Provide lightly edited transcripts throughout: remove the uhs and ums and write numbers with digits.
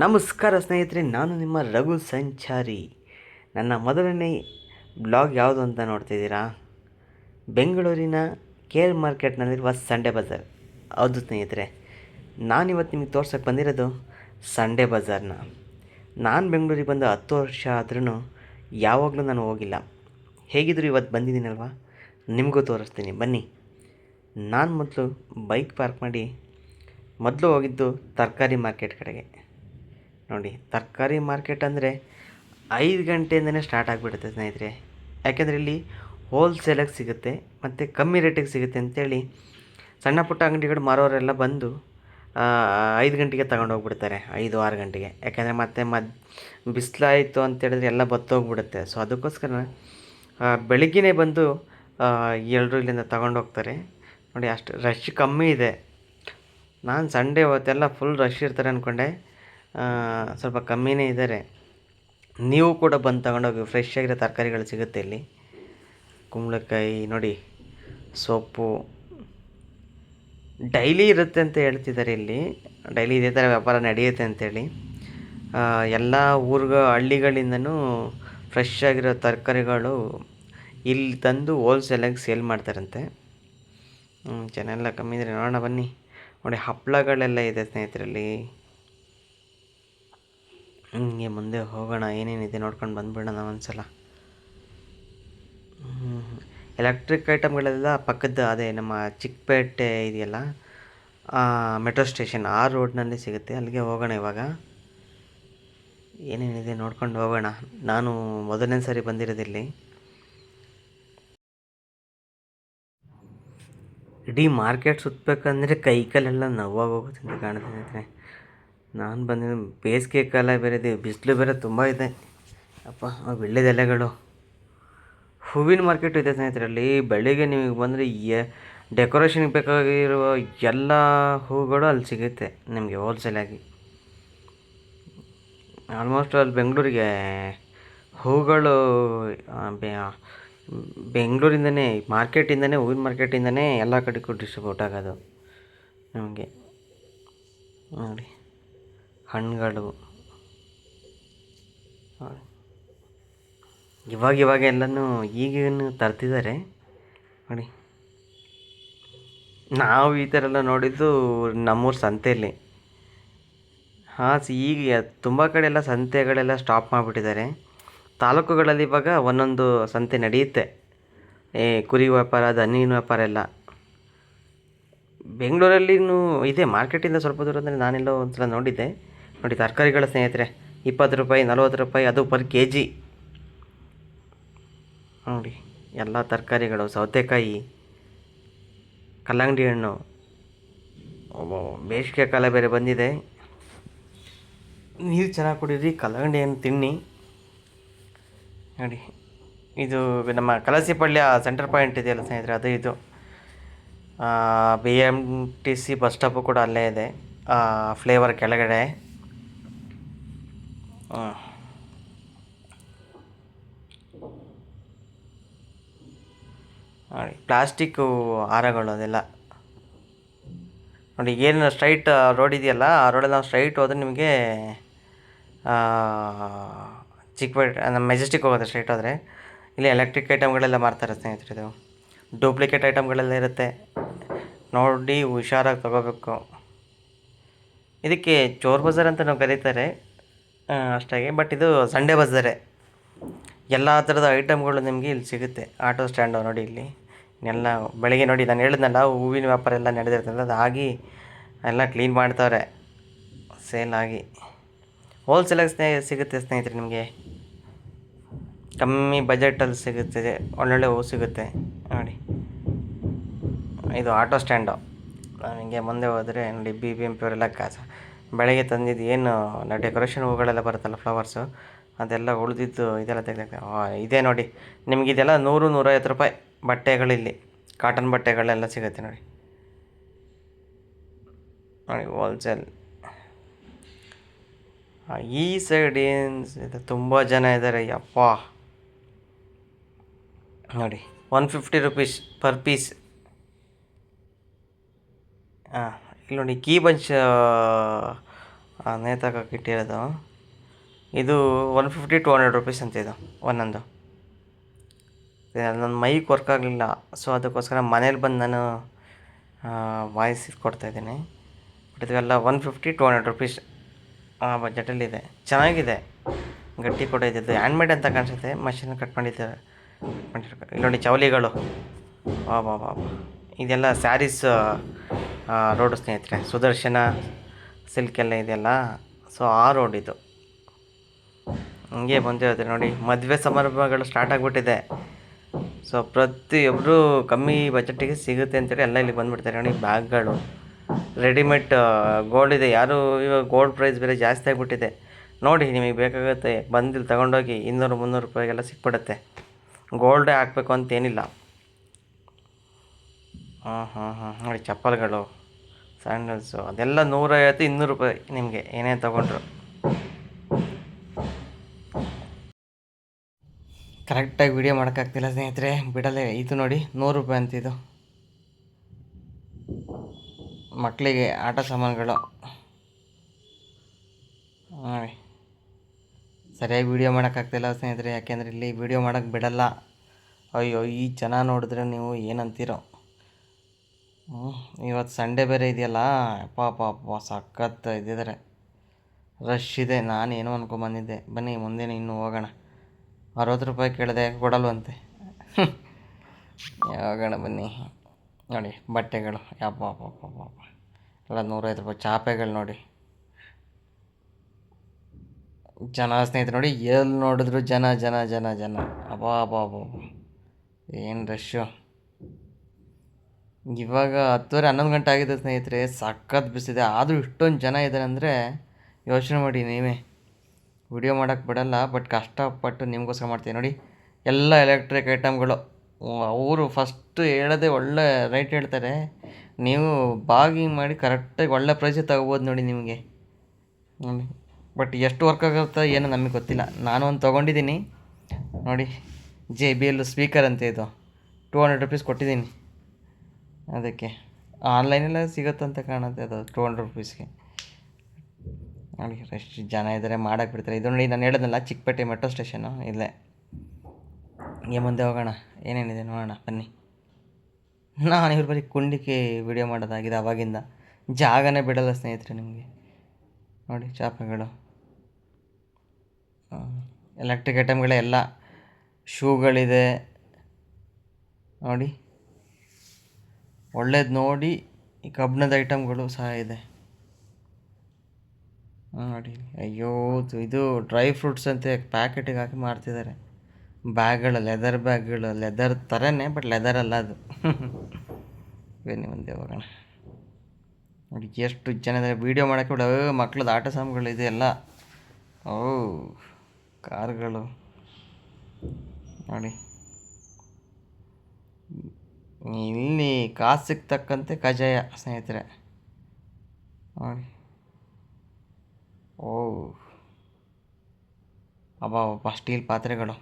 ನಮಸ್ಕಾರ ಸ್ನೇಹಿತರೆ, ನಾನು ನಿಮ್ಮ ರಘು ಸಂಚಾರಿ. ನನ್ನ ಮೊದಲನೇ ಬ್ಲಾಗ್ ಯಾವುದು ಅಂತ ನೋಡ್ತಿದ್ದೀರಾ? ಬೆಂಗಳೂರಿನ ಕೇರ್ ಮಾರ್ಕೆಟ್ನಲ್ಲಿರುವ ಸಂಡೇ ಬಜಾರ್. ಹೌದು ಸ್ನೇಹಿತರೆ, ನಾನಿವತ್ತು ನಿಮಗೆ ತೋರ್ಸೋಕ್ಕೆ ಬಂದಿರೋದು ಸಂಡೇ ಬಜಾರ್ನ. ನಾನು ಬೆಂಗಳೂರಿಗೆ ಬಂದು 10 ವರ್ಷ ಆದ್ರೂ ಯಾವಾಗಲೂ ನಾನು ಹೋಗಿಲ್ಲ. ಹೇಗಿದ್ರು ಇವತ್ತು ಬಂದಿದ್ದೀನಲ್ವ, ನಿಮಗೂ ತೋರಿಸ್ತೀನಿ ಬನ್ನಿ. ನಾನು ಮೊದಲು ಬೈಕ್ ಪಾರ್ಕ್ ಮಾಡಿ ಮೊದಲು ಹೋಗಿದ್ದು ತರಕಾರಿ ಮಾರ್ಕೆಟ್ ಕಡೆಗೆ. ನೋಡಿ, ತರಕಾರಿ ಮಾರ್ಕೆಟ್ ಅಂದರೆ 5 ಗಂಟೆಯಿಂದನೇ ಸ್ಟಾರ್ಟ್ ಆಗಿಬಿಡುತ್ತೆ ಸ್ನೇಹಿತರೆ. ಯಾಕೆಂದರೆ ಇಲ್ಲಿ ಹೋಲ್ಸೇಲಾಗಿ ಸಿಗುತ್ತೆ ಮತ್ತು ಕಮ್ಮಿ ರೇಟಿಗೆ ಸಿಗುತ್ತೆ ಅಂತೇಳಿ ಸಣ್ಣ ಪುಟ್ಟ ಅಂಗಡಿಗಳು ಮಾರೋರೆಲ್ಲ ಬಂದು 5 ಗಂಟೆಗೆ ತಗೊಂಡೋಗ್ಬಿಡ್ತಾರೆ, 5-6 ಗಂಟೆಗೆ. ಯಾಕೆಂದರೆ ಮತ್ತೆ ಬಿಸಿಲಾಯಿತು ಅಂತೇಳಿದ್ರೆ ಎಲ್ಲ ಬತ್ತೋಗ್ಬಿಡುತ್ತೆ. ಸೊ ಅದಕ್ಕೋಸ್ಕರ ಬೆಳಗ್ಗೆನೇ ಬಂದು ಎಲ್ಲರೂ ಇಲ್ಲಿಂದ ತಗೊಂಡೋಗ್ತಾರೆ. ನೋಡಿ, ಅಷ್ಟು ರಶ್ ಕಮ್ಮಿ ಇದೆ. ನಾನು ಸಂಡೇ ಹೊತ್ತೆಲ್ಲ ಫುಲ್ ರಶ್ ಇರ್ತಾರೆ ಅಂದ್ಕೊಂಡೆ, ಸ್ವಲ್ಪ ಕಮ್ಮಿನೇ ಇದ್ದಾರೆ. ನೀವು ಕೂಡ ಬಂದು ತಗೊಂಡೋಗಿ, ಫ್ರೆಶ್ ಆಗಿರೋ ತರಕಾರಿಗಳು ಸಿಗುತ್ತೆ ಇಲ್ಲಿ. ಕುಂಬಳಕಾಯಿ ನೋಡಿ, ಸೊಪ್ಪು ಡೈಲಿ ಇರುತ್ತೆ ಅಂತ ಹೇಳ್ತಿದ್ದಾರೆ. ಇಲ್ಲಿ ಡೈಲಿ ಇದೇ ಥರ ವ್ಯಾಪಾರ ನಡೆಯುತ್ತೆ ಅಂಥೇಳಿ ಎಲ್ಲ ಹಳ್ಳಿಗಳಿಂದನೂ ಫ್ರೆಶ್ ಆಗಿರೋ ತರಕಾರಿಗಳು ಇಲ್ಲಿ ತಂದು ಹೋಲ್ಸೇಲಾಗಿ ಸೇಲ್ ಮಾಡ್ತಾರಂತೆ. ಜನ ಎಲ್ಲ ಕಮ್ಮಿ ಇದ್ದಾರೆ. ನೋಡೋಣ ಬನ್ನಿ. ನೋಡಿ, ಹಪ್ಪಳಗಳೆಲ್ಲ ಇದೆ ಸ್ನೇಹಿತರಲ್ಲಿ. ಹಿಂಗೆ ಮುಂದೆ ಹೋಗೋಣ, ಏನೇನಿದೆ ನೋಡ್ಕೊಂಡು ಬಂದುಬಿಡೋಣ ಒಂದ್ಸಲ. ಎಲೆಕ್ಟ್ರಿಕ್ ಐಟಮ್ಗಳೆಲ್ಲ ಪಕ್ಕದ ಅದೇ ನಮ್ಮ ಚಿಕ್ಕಪೇಟೆ ಇದೆಯಲ್ಲ, ಮೆಟ್ರೋ ಸ್ಟೇಷನ್ ಆ ರೋಡ್ನಲ್ಲಿ ಸಿಗುತ್ತೆ. ಅಲ್ಲಿಗೆ ಹೋಗೋಣ ಇವಾಗ. ಏನೇನಿದೆ ನೋಡ್ಕೊಂಡು ಹೋಗೋಣ. ನಾನು ಮೊದಲನೇ ಸಾರಿ ಬಂದಿರೋದಿಲ್ಲಿ. ಇಡೀ ಮಾರ್ಕೆಟ್ ಸುತ್ತಬೇಕಂದ್ರೆ ಕೈ ಕಾಲೆಲ್ಲ ನೋವಾಗೋಗುತ್ತೆ ಅಂತ ಕಾಣ್ತಿದೆ. ನಾನು ಬಂದಿದ್ದು ಬೇಸಿಗೆ ಕಾಲ ಬೇರೆ ಇದೆ, ಬಿಸಿಲು ಬೇರೆ ತುಂಬ ಇದೆ. ಅಪ್ಪ, ಬೆಳ್ಳಿದೆಲೆಗಳು, ಹೂವಿನ ಮಾರ್ಕೆಟ್ ಇದೆ ಸ್ನೇಹಿತರಲ್ಲಿ. ಬೆಳಿಗ್ಗೆ ನಿಮಗೆ ಬಂದರೆ ಡೆಕೋರೇಷನ್ಗೆ ಬೇಕಾಗಿರುವ ಎಲ್ಲ ಹೂಗಳು ಅಲ್ಲಿ ಸಿಗುತ್ತೆ ನಿಮಗೆ ಹೋಲ್ಸೇಲಾಗಿ. ಆಲ್ಮೋಸ್ಟ್ ಅಲ್ಲಿ ಬೆಂಗಳೂರಿಗೆ ಹೂಗಳು ಬೆಂಗಳೂರಿಂದನೇ, ಮಾರ್ಕೆಟಿಂದನೇ, ಹೂವಿನ ಮಾರ್ಕೆಟಿಂದನೇ ಎಲ್ಲ ಕಡೆಗೂ ಡಿಸ್ಟ್ರಿಬ್ಯೂಟ್ ಆಗೋದು ನಮಗೆ. ನೋಡಿ, ಹಣ್ಣುಗಳು ಇವಾಗ ಎಲ್ಲನೂ ಈಗೇನು ತರ್ತಿದ್ದಾರೆ ನೋಡಿ. ನಾವು ಈ ಥರ ಎಲ್ಲ ನೋಡಿದ್ದು ನಮ್ಮೂರ ಸಂತೆಯಲ್ಲಿ. ಈಗ ತುಂಬ ಕಡೆ ಎಲ್ಲ ಸಂತೆಗಳೆಲ್ಲ ಸ್ಟಾಪ್ ಮಾಡಿಬಿಟ್ಟಿದ್ದಾರೆ. ತಾಲೂಕುಗಳಲ್ಲಿ ಇವಾಗ ಒಂದೊಂದು ಸಂತೆ ನಡೆಯುತ್ತೆ. ಕುರಿ ವ್ಯಾಪಾರ, ಹಣ್ಣಿನ ವ್ಯಾಪಾರ ಎಲ್ಲ. ಬೆಂಗಳೂರಲ್ಲಿನೂ ಇದೆ, ಮಾರ್ಕೆಟಿಂದ ಸ್ವಲ್ಪ ದೂರ ಅಂದರೆ ನಾನೆಲ್ಲೋ ಒಂದು ಸಲ ನೋಡಿದ್ದೆ. ನೋಡಿ, ತರಕಾರಿಗಳ ಸ್ನೇಹಿತರೆ, 20 ರೂಪಾಯಿ, 40 ರೂಪಾಯಿ, ಅದು ಪರ್ kg. ನೋಡಿ, ಎಲ್ಲ ತರಕಾರಿಗಳು, ಸೌತೆಕಾಯಿ, ಕಲ್ಲಂಗಡಿ ಹಣ್ಣು. ಬೇಸಿಗೆ ಕಾಲ ಬೇರೆ ಬಂದಿದೆ. ನೀರು ಚೆನ್ನಾಗಿ ಕುಡೀರಿ, ಕಲ್ಲಂಗಡಿ ಹಣ್ಣು ತಿನ್ನಿ. ನೋಡಿ, ಇದು ನಮ್ಮ ಕಲಸಿಪಳ್ಯ ಸೆಂಟರ್ ಪಾಯಿಂಟ್ ಇದೆಯಲ್ಲ ಸ್ನೇಹಿತರೆ, ಅದು ಇದು. BMTC ಬಸ್ ಸ್ಟಾಪು ಕೂಡ ಅಲ್ಲೇ ಇದೆ, ಫ್ಲೇವರ್ ಕೆಳಗಡೆ. ನೋಡಿ, ಪ್ಲಾಸ್ಟಿಕ್ಕು ಹಾರಗಳು ಅದೆಲ್ಲ. ನೋಡಿ, ಏನು ಸ್ಟ್ರೈಟ್ ರೋಡ್ ಇದೆಯಲ್ಲ, ಆ ರೋಡಲ್ಲಿ ನಾವು ಸ್ಟ್ರೈಟ್ ಹೋದರೆ ನಿಮಗೆ ಚಿಕ್ಕಪೇಟೆ, ನಮ್ಮ ಮೆಜೆಸ್ಟಿಕ್ ಹೋಗುತ್ತೆ ಸ್ಟ್ರೈಟ್ ಹೋದರೆ. ಇಲ್ಲಿ ಎಲೆಕ್ಟ್ರಿಕ್ ಐಟಮ್ಗಳೆಲ್ಲ ಮಾರ್ತಾರೆ ಸ್ನೇಹಿತರೆ. ಇದು ಡೂಪ್ಲಿಕೇಟ್ ಐಟಮ್ಗಳೆಲ್ಲ ಇರುತ್ತೆ, ನೋಡಿ ಹುಷಾರಾಗಿ ತೊಗೋಬೇಕು. ಇದಕ್ಕೆ ಚೋರ್ ಬಜಾರ್ ಅಂತ ನಾವು ಕರೀತಾರೆ ಅಷ್ಟಾಗಿ, ಬಟ್ ಇದು ಸಂಡೇ ಬಜಾರೇ. ಎಲ್ಲ ಥರದ ಐಟಮ್ಗಳು ನಿಮಗೆ ಇಲ್ಲಿ ಸಿಗುತ್ತೆ. ಆಟೋ ಸ್ಟ್ಯಾಂಡು ನೋಡಿ, ಇಲ್ಲಿ ಎಲ್ಲ ಬೆಳಗ್ಗೆ ನೋಡಿ, ನಾನು ಹೇಳಿದ್ನಲ್ಲ ಹೂವಿನ ವ್ಯಾಪಾರ ಎಲ್ಲ ನಡೆದಿರ್ತದೆ, ಅದು ಆಗಿ ಎಲ್ಲ ಕ್ಲೀನ್ ಮಾಡ್ತಾರೆ ಸೇಲ್ ಆಗಿ. ಹೋಲ್ಸೇಲಾಗಿ ಸಿಗುತ್ತೆ ಸ್ನೇಹಿತರೆ, ನಿಮಗೆ ಕಮ್ಮಿ ಬಜೆಟಲ್ಲಿ ಸಿಗುತ್ತೆ, ಒಳ್ಳೊಳ್ಳೆ ಹೂ ಸಿಗುತ್ತೆ. ನೋಡಿ, ಇದು ಆಟೋ ಸ್ಟ್ಯಾಂಡು. ಹಿಂಗೆ ಮುಂದೆ ಹೋದರೆ ನೋಡಿ, BBMP ಅವರೆಲ್ಲ ಬೆಳಗ್ಗೆ ತಂದಿದ್ದು ಏನು ಡೆಕೋರೇಷನ್ ಹೂಗಳೆಲ್ಲ ಬರುತ್ತಲ್ಲ, ಫ್ಲವರ್ಸು, ಅದೆಲ್ಲ ಉಳಿದಿದ್ದು ಇದೆಲ್ಲ ತೆಗೆದ. ಇದೇ ನೋಡಿ, ನಿಮಗೆ ಇದೆಲ್ಲ 100-150 ರೂಪಾಯಿ ಬಟ್ಟೆಗಳಿಲ್ಲಿ, ಕಾಟನ್ ಬಟ್ಟೆಗಳೆಲ್ಲ ಸಿಗುತ್ತೆ ನೋಡಿ. ನೋಡಿ, ಹೋಲ್ಸೇಲ್. ಈ ಸೈಡ್ ಏನು ತುಂಬ ಜನ ಇದ್ದಾರೆ, ಯಪ್ಪ. ನೋಡಿ, 150 ರೂಪೀಸ್ ಪರ್ ಪೀಸ್. ಇಲ್ಲಿ ನೋಡಿ, ಕೀ ಬಂಚ್ ನೇತಾಕಕ್ಕೆ ಇಟ್ಟಿರೋದು. ಇದು 150-200 ರುಪೀಸ್ ಅಂತ ಇದು ಒಂದೊಂದು. ನನ್ನ ಮೈಕ್ ವರ್ಕ್ ಆಗಲಿಲ್ಲ, ಸೊ ಅದಕ್ಕೋಸ್ಕರ ಮನೇಲಿ ಬಂದು ನಾನು ವಾಯ್ಸ್ ಇದು ಕೊಡ್ತಾಯಿದ್ದೀನಿ. ಬಟ್ ಇದೆಲ್ಲ 150-200 ರುಪೀಸ್ ಆ ಬಜೆಟಲ್ಲಿದೆ. ಚೆನ್ನಾಗಿದೆ, ಗಟ್ಟಿ ಕೂಡ ಇದೆ. ಇದು ಹ್ಯಾಂಡ್ಮೇಡ್ ಅಂತ ಕಾಣಿಸುತ್ತೆ, ಮಷಿನ್ ಕಟ್ ಮಾಡಿದ್ದಾರೆ. ಇಲ್ಲಿ ನೋಡಿ ಚೌಲಿಗಳು, ವಾ ವಾ ವಾ. ಇದೆಲ್ಲ ಸ್ಯಾರೀಸ್ ರೋಡು ಸ್ನೇಹಿತರೆ, ಸುದರ್ಶನ ಸಿಲ್ಕೆಲ್ಲ ಇದೆಯಲ್ಲ, ಸೊ ಆ ರೋಡ್ ಇದು. ಹಂಗೆ ಬಂದಿರುತ್ತೆ ನೋಡಿ. ಮದುವೆ ಸಮಾರಂಭಗಳು ಸ್ಟಾರ್ಟ್ ಆಗಿಬಿಟ್ಟಿದೆ, ಸೊ ಪ್ರತಿಯೊಬ್ಬರು ಕಮ್ಮಿ ಬಜೆಟಿಗೆ ಸಿಗುತ್ತೆ ಅಂತೇಳಿ ಎಲ್ಲ ಇಲ್ಲಿಗೆ ಬಂದುಬಿಡ್ತಾರೆ ನೋಡಿ. ಬ್ಯಾಗ್ಗಳು, ರೆಡಿಮೇಡ್ ಗೋಲ್ಡ್ ಇದೆ. ಯಾರು ಇವಾಗ ಗೋಲ್ಡ್ ಪ್ರೈಸ್ ಬೇರೆ ಜಾಸ್ತಿ ಆಗಿಬಿಟ್ಟಿದೆ ನೋಡಿ. ನಿಮಗೆ ಬೇಕಾಗುತ್ತೆ ಬಂದಿಲ್ಲಿ ತೊಗೊಂಡೋಗಿ 200-300 ರೂಪಾಯಿಗೆಲ್ಲ ಸಿಕ್ಬಿಡುತ್ತೆ. ಗೋಲ್ಡೇ ಹಾಕಬೇಕು ಅಂತೇನಿಲ್ಲ. ನೋಡಿ ಚಪ್ಪಲ್ಗಳು, ಸ್ಯಾಂಡಲ್ಸು, ಅದೆಲ್ಲ 150-200 ರೂಪಾಯಿ ನಿಮಗೆ ಏನೇ ತೊಗೊಂಡ್ರು. ಕರೆಕ್ಟಾಗಿ ವಿಡಿಯೋ ಮಾಡೋಕ್ಕಾಗ್ತಿಲ್ಲ ಸ್ನೇಹಿತರೆ, ಬಿಡಲೇ. ಇದು ನೋಡಿ 100 ರೂಪಾಯಿ ಅಂತ. ಇದು ಮಕ್ಕಳಿಗೆ ಆಟ ಸಾಮಾನುಗಳು. ನೋಡಿ, ಸರಿಯಾಗಿ ವೀಡಿಯೋ ಮಾಡೋಕ್ಕಾಗ್ತಿಲ್ಲ ಸ್ನೇಹಿತರೆ, ಯಾಕೆಂದರೆ ಇಲ್ಲಿ ವೀಡಿಯೋ ಮಾಡೋಕ್ಕೆ ಬಿಡಲ್ಲ. ಅಯ್ಯೋ, ಈ ಜನ ನೋಡಿದ್ರೆ ನೀವು ಏನಂತೀರೋ. ಇವತ್ತು ಸಂಡೇ ಬೇರೆ ಇದೆಯಲ್ಲ, ಪಾಪ ಸಖತ್ ಇದ್ದಿದ್ದಾರೆ, ರಶ್ ಇದೆ. ನಾನು ಏನೋ ಅನ್ಕೊಂಬಂದಿದ್ದೆ. ಬನ್ನಿ ಮುಂದೇನೆ ಇನ್ನೂ ಹೋಗೋಣ. 60 ರೂಪಾಯಿ ಕೇಳಿದೆ, ಕೊಡಲ್ವಂತೆ. ಹೋಗೋಣ ಬನ್ನಿ. ನೋಡಿ ಬಟ್ಟೆಗಳು, ಯಪ್ಪ ಎಲ್ಲ 150 ರೂಪಾಯಿ. ಚಾಪೆಗಳು ನೋಡಿ, ಜನ ಸ್ನೇಹಿತರೆ ನೋಡಿ, ಎಲ್ಲಿ ನೋಡಿದ್ರು ಜನ ಜನ ಜನ ಜನ. ಅಬ್ಬಾ ಏನು ರಶ್ಶು. ಇವಾಗ 10:30-11 ಗಂಟೆ ಆಗಿದೆ ಸ್ನೇಹಿತರೆ, ಸಖತ್ ಬಿಸಿದೆ. ಆದರೂ ಇಷ್ಟೊಂದು ಜನ ಇದ್ದಾರೆ ಅಂದರೆ ಯೋಚನೆ ಮಾಡಿ ನೀವೇ. ವಿಡಿಯೋ ಮಾಡೋಕ್ಕೆ ಬಿಡಲ್ಲ, ಬಟ್ ಕಷ್ಟಪಟ್ಟು ನಿಮಗೋಸ್ಕರ ಮಾಡ್ತೀನಿ ನೋಡಿ. ಎಲ್ಲ ಎಲೆಕ್ಟ್ರಿಕ್ ಐಟಮ್ಗಳು. ಅವರು ಫಸ್ಟು ಹೇಳೋದೇ ಒಳ್ಳೆ ರೇಟ್ ಹೇಳ್ತಾರೆ, ನೀವು ಬಾಗಿಂಗ್ ಮಾಡಿ ಕರೆಕ್ಟಾಗಿ ಒಳ್ಳೆ ಪ್ರೈಸಿಗೆ ತಗೋಬೋದು ನೋಡಿ ನಿಮಗೆ. ಬಟ್ ಎಷ್ಟು ವರ್ಕ್ ಆಗುತ್ತೆ ಏನೋ ನಮಗೆ ಗೊತ್ತಿಲ್ಲ. ನಾನು ಒಂದು ತೊಗೊಂಡಿದ್ದೀನಿ ನೋಡಿ, JBL ಸ್ಪೀಕರ್ ಅಂತ. ಇದು 200 ರುಪೀಸ್ ಕೊಟ್ಟಿದ್ದೀನಿ ಅದಕ್ಕೆ. ಆನ್ಲೈನೆಲ್ಲ ಸಿಗುತ್ತಂತ ಕಾಣುತ್ತೆ ಅದು 200 ರುಪೀಸ್ಗೆ. ನೋಡಿ ಎಷ್ಟು ಜನ ಇದ್ದಾರೆ, ಮಾಡೋಕ್ಕೆ ಬಿಡ್ತಾರೆ. ಇದು ನೋಡಿ, ನಾನು ಹೇಳೋದಲ್ಲ, ಚಿಕ್ಕಪೇಟೆ ಮೆಟ್ರೋ ಸ್ಟೇಷನು ಇಲ್ಲೇ. ಹೀಗೆ ಮುಂದೆ ಹೋಗೋಣ, ಏನೇನಿದೆ ನೋಡೋಣ ಬನ್ನಿ. ನಾನು ಇವ್ರ ಬರೀ ಕುಂಡಿಕೆ ವಿಡಿಯೋ ಮಾಡೋದಾಗಿದೆ ಆವಾಗಿಂದ. ಜಾಗನೇ ಬಿಡಲ್ಲ ಸ್ನೇಹಿತರೆ ನಿಮಗೆ. ನೋಡಿ ಚಾಪೆಗಳು, ಎಲೆಕ್ಟ್ರಿಕ್ ಐಟಮ್ಗಳೇ ಎಲ್ಲ. ಶೂಗಳಿದೆ ನೋಡಿ, ಒಳ್ಳೇದು ನೋಡಿ. ಈ ಕಬ್ಬಿಣದ ಐಟಮ್ಗಳು ಸಹ ಇದೆ ನೋಡಿ. ಅಯ್ಯೋ, ಇದು ಡ್ರೈ ಫ್ರೂಟ್ಸ್ ಅಂತ ಪ್ಯಾಕೆಟಿಗೆ ಹಾಕಿ ಮಾರ್ತಿದ್ದಾರೆ. ಬ್ಯಾಗ್ಗಳು, ಲೆದರ್ ಬ್ಯಾಗ್ಗಳು, ಲೆದರ್ ಥರನೇ, ಬಟ್ ಲೆದರ್ ಅಲ್ಲ ಅದು. ಬನ್ನಿ ಮುಂದೆ ಹೋಗೋಣ. ನೋಡಿ ಎಷ್ಟು ಜನ ಇದ್ದಾರೆ. ವೀಡಿಯೋ ಮಾಡೋಕ್ಕೆ ಬಿಡ. ಮಕ್ಳದ್ದು ಆಟ ಸಾಮಾನುಗಳು ಇದೆ ಎಲ್ಲ. ಕಾರ್ಗಳು ನೋಡಿ. ಇಲ್ಲಿ ಕಾಸಿಗೆ ತಕ್ಕಂತೆ ಕಜಾಯ ಸ್ನೇಹಿತರೆ ನೋಡಿ. ಅಬ್ಬಾ ಸ್ಟೀಲ್ ಪಾತ್ರೆಗಳು.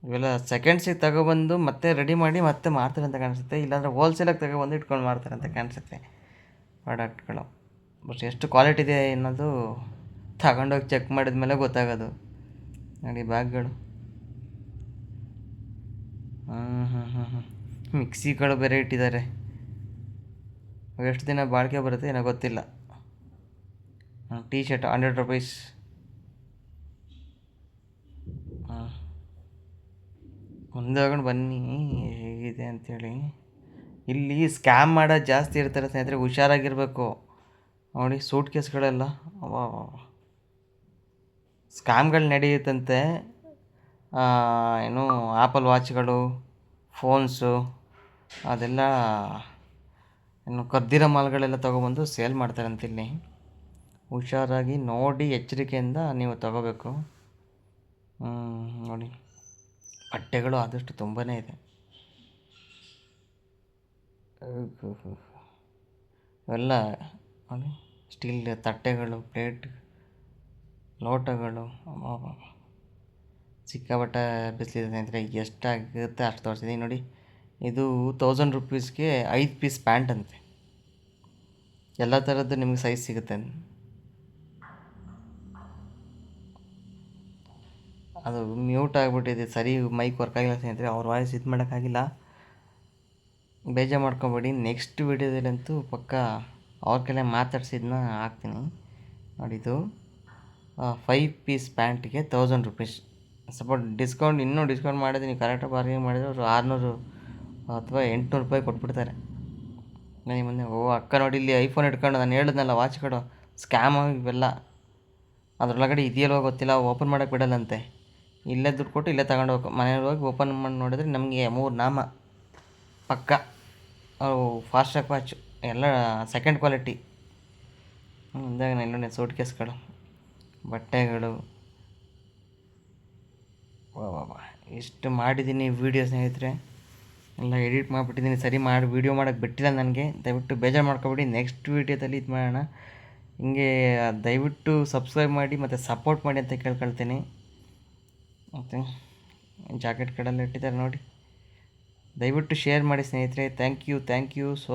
ಇವೆಲ್ಲ ಸೆಕೆಂಡ್ಸಿಗೆ ತಗೊಬಂದು ಮತ್ತೆ ರೆಡಿ ಮಾಡಿ ಮತ್ತೆ ಮಾರ್ತಾರೆ ಅಂತ ಕಾಣಿಸುತ್ತೆ. ಇಲ್ಲಾಂದರೆ ಹೋಲ್ಸೇಲಾಗಿ ತಗೊಬಂದು ಇಟ್ಕೊಂಡು ಮಾರ್ತಾರೆ ಅಂತ ಕಾಣಿಸುತ್ತೆ ಪ್ರಾಡಕ್ಟ್ಗಳು. ಬಟ್ ಎಷ್ಟು ಕ್ವಾಲಿಟಿ ಇದೆ ಅನ್ನೋದು ತಗೊಂಡೋಗಿ ಚೆಕ್ ಮಾಡಿದ ಮೇಲೆ ಗೊತ್ತಾಗೋದು ನೋಡಿ. ಬ್ಯಾಗ್ಗಳು, ಮಿಕ್ಸಿಗಳು ಬೇರೆ ಇಟ್ಟಿದ್ದಾರೆ. ಎಷ್ಟು ದಿನ ಬಾಳಿಕೆ ಬರುತ್ತೆ ಏನೋ ಗೊತ್ತಿಲ್ಲ. T-ಶರ್ಟ್ 100 ರುಪೀಸ್. ಮುಂದೆ ಹೋಗೋಣ ಬನ್ನಿ ಹೇಗಿದೆ ಅಂಥೇಳಿ. ಇಲ್ಲಿ ಸ್ಕ್ಯಾಮ್ ಮಾಡೋದು ಜಾಸ್ತಿ ಇರ್ತಾರೆ ಸ್ನೇಹಿತರೆ, ಹುಷಾರಾಗಿರಬೇಕು ನೋಡಿ. ಸೂಟ್ ಕೇಸ್ಗಳೆಲ್ಲ ಸ್ಕ್ಯಾಮ್ಗಳು ನಡೆಯುತ್ತಂತೆ. ಏನು ಆ್ಯಪಲ್ ವಾಚ್ಗಳು, ಫೋನ್ಸು, ಅದೆಲ್ಲ ಇನ್ನು ಕದ್ದಿರೋ ಮಾಲ್ಗಳೆಲ್ಲ ತೊಗೊಬಂದು ಸೇಲ್ ಮಾಡ್ತಾರಂತೆ. ಇಲ್ಲಿ ಹುಷಾರಾಗಿ ನೋಡಿ, ಎಚ್ಚರಿಕೆಯಿಂದ ನೀವು ತಗೋಬೇಕು. ನೋಡಿ ಬಟ್ಟೆಗಳು ಆದಷ್ಟು ತುಂಬಾ ಇದೆ. ಇವೆಲ್ಲ ನೋಡಿ, ಸ್ಟೀಲ್ ತಟ್ಟೆಗಳು, ಪ್ಲೇಟ್, ಲೋಟಗಳು. ಸಿಕ್ಕಾಪಟ್ಟೆ ಬಿಸಿಲಿದೆ ಸ್ನೇಹಿತರೆ. ಎಷ್ಟಾಗುತ್ತೆ ಅಷ್ಟು ತೋರಿಸಿದ್ದೀನಿ ನೋಡಿ. ಇದು 1000 ರುಪೀಸ್ಗೆ 5 ಪೀಸ್ ಪ್ಯಾಂಟ್ ಅಂತೆ. ಎಲ್ಲ ಥರದ್ದು ನಿಮಗೆ ಸೈಜ್ ಸಿಗುತ್ತೆ. ಅದು ಮ್ಯೂಟ್ ಆಗಿಬಿಟ್ಟಿದೆ, ಸರಿ ಮೈಕ್ ವರ್ಕ್ ಆಗಿಲ್ಲ ಸ್ನೇಹಿತರೆ, ಅವ್ರ ವಾಯ್ಸ್ ಇದು ಮಾಡೋಕ್ಕಾಗಿಲ್ಲ, ಬೇಜಾರು ಮಾಡ್ಕೊಬೇಡಿ. ನೆಕ್ಸ್ಟ್ ವೀಡಿಯೋದಲ್ಲಂತೂ ಪಕ್ಕ ಅವ್ರ ಕೈಲೇ ಮಾತಾಡ್ಸಿದ್ದನ್ನ ಹಾಕ್ತೀನಿ ನೋಡಿದ್ದು. 5 ಪೀಸ್ ಪ್ಯಾಂಟಿಗೆ 1000 ರುಪೀಸ್. ಸಪೋರ್ಟ್ ಡಿಸ್ಕೌಂಟ್, ಇನ್ನೂ ಡಿಸ್ಕೌಂಟ್ ಮಾಡಿದ್ರೆ ನೀವು ಕರೆಕ್ಟಾಗಿ ಬಾರ್ಗೇನ್ ಮಾಡಿದ್ರೆ ಅವರು 600 ಅಥವಾ 800 ರೂಪಾಯಿ ಕೊಟ್ಬಿಡ್ತಾರೆ. ನನಗೆ ಮೊನ್ನೆ ಅಕ್ಕ ನೋಡಿ ಇಲ್ಲಿ ಐಫೋನ್ ಇಟ್ಕೊಂಡು, ನಾನು ಹೇಳಿದ್ನಲ್ಲ ವಾಚ್ ಕೊಡು, ಸ್ಕ್ಯಾಮ್ ಇವೆಲ್ಲ, ಅದರೊಳಗಡೆ ಇದೆಯಲ್ಲೋ ಗೊತ್ತಿಲ್ಲ, ಓಪನ್ ಮಾಡೋಕ್ಕೆ ಬಿಡಲ್ಲಂತೆ. ಇಲ್ಲೇ ದುಡ್ಡು ಕೊಟ್ಟು ಇಲ್ಲೇ ತಗೊಂಡು ಹೋಗಿ ಮನೆಯಲ್ಲಿ ಹೋಗಿ ಓಪನ್ ಮಾಡಿ ನೋಡಿದ್ರೆ ನಮಗೆ 3 ನಾಮ ಪಕ್ಕ. ಅವು ಫಾಸ್ಟ್ರಾಗ್ ವಾಚ್ ಎಲ್ಲ ಸೆಕೆಂಡ್ ಕ್ವಾಲಿಟಿ. ಮುಂದಾಗ ಎಲ್ಲೊಂದು ಸೂಟ್ ಕೇಸ್ಗಳು, ಬಟ್ಟೆಗಳು, ವಾ ಇಷ್ಟು ಮಾಡಿದ್ದೀನಿ ವೀಡಿಯೋ ಸ್ನೇಹಿತರೆ. ಎಲ್ಲ ಎಡಿಟ್ ಮಾಡಿಬಿಟ್ಟಿದ್ದೀನಿ, ಸರಿ ಮಾಡಿ ವೀಡಿಯೋ ಮಾಡೋಕ್ಕೆ ಬಿಟ್ಟಿಲ್ಲ ನನಗೆ. ದಯವಿಟ್ಟು ಬೇಜಾರು ಮಾಡ್ಕೊಬೇಡಿ, ನೆಕ್ಸ್ಟ್ ವೀಡಿಯೋದಲ್ಲಿ ಇದು ಮಾಡೋಣ. ಹಿಂಗೆ ದಯವಿಟ್ಟು ಸಬ್ಸ್ಕ್ರೈಬ್ ಮಾಡಿ ಮತ್ತು ಸಪೋರ್ಟ್ ಮಾಡಿ ಅಂತ ಕೇಳ್ಕೊಳ್ತೀನಿ. ಮತ್ತು ಜಾಕೆಟ್ ಕಡೆಲ್ಲ ಇಟ್ಟಿದ್ದಾರೆ ನೋಡಿ, ದಯವಿಟ್ಟು ಶೇರ್ ಮಾಡಿ ಸ್ನೇಹಿತರೆ. Thank you so